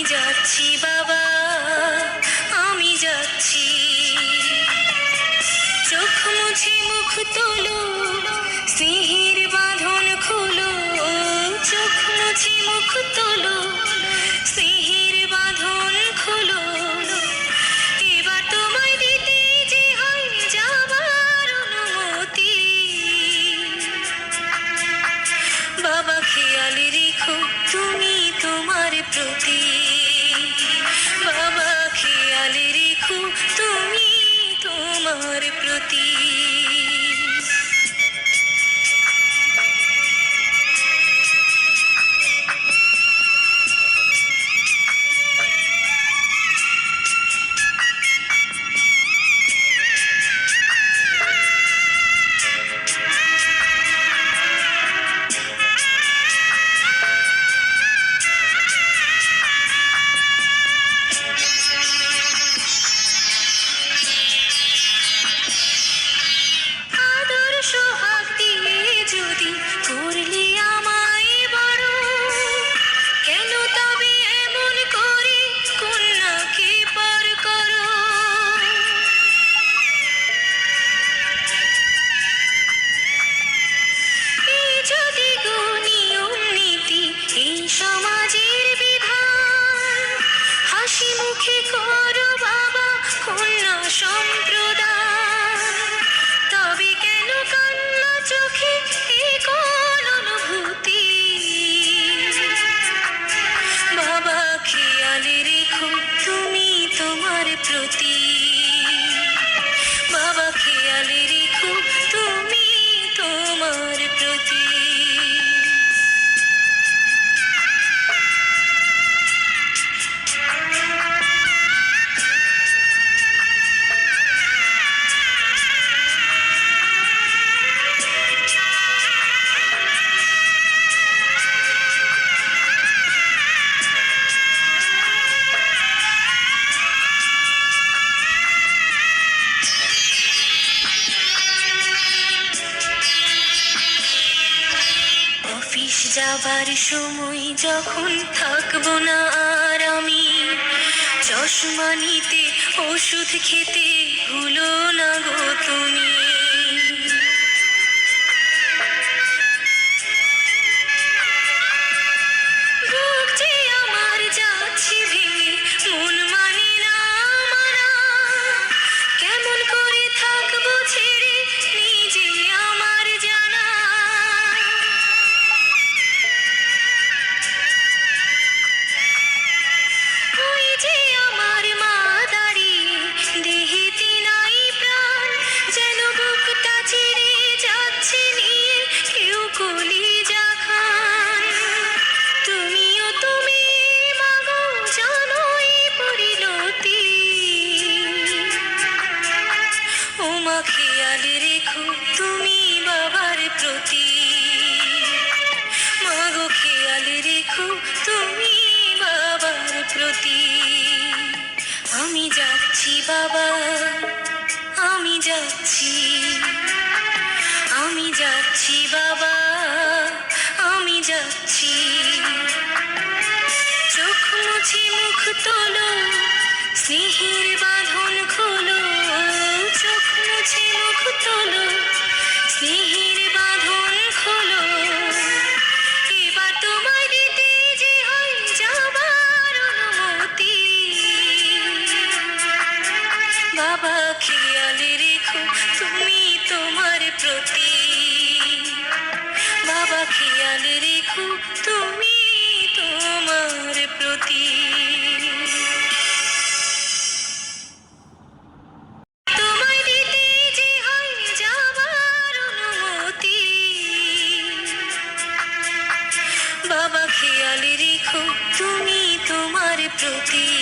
যাচ্ছি বাবা, আমি যাচ্ছি। চোখ মুছে মুখ তোলো, স্নেহের বাঁধন খোলো। চোখ মুছে মুখ তোলো, স্নেহের বাঁধন খোলো। এবার তোমায় দিতে যে হয় যাবার অনুমতি। বাবা খেয়াল রেখো তুমি তোমার প্রতি। বাবা খেয়াল রেখো তুমি তোমার প্রতি। বাবা খেয়াল রেখো তুমি তোমার প্রতি। যাবার সময় যখন থাকবো না আর আমি, চশমা নিতে ওষুধ খেতে ভুলো না গো তুমি। বুক যে আমার যাচ্ছে ভেঙে, মন মানে না মানা। কেমন করে থাকবো ছেড়ে নিজে আমার জানা। খেয়াল রেখো তুমি বাবার প্রতি। মাগো খেয়াল রেখো তুমি বাবার প্রতি। আমি যাচ্ছি বাবা, আমি যাচ্ছি। আমি যাচ্ছি বাবা, আমি যাচ্ছি। চোখ মুছে মুখ তোলো, স্নেহের বাঁধন খোলো। চোখ মুছে মুখ তোলো, স্নেহের বাঁধন খোলো। এবার তোমায় দিতে যে হয় যাবার অনুমতি। বাবা খেয়াল রেখো তুমি তোমার প্রতি। বাবা খেয়াল রেখো তুমি তোমার প্রতি। বাবা খেয়াল রেখো তুমি তোমার প্রতি।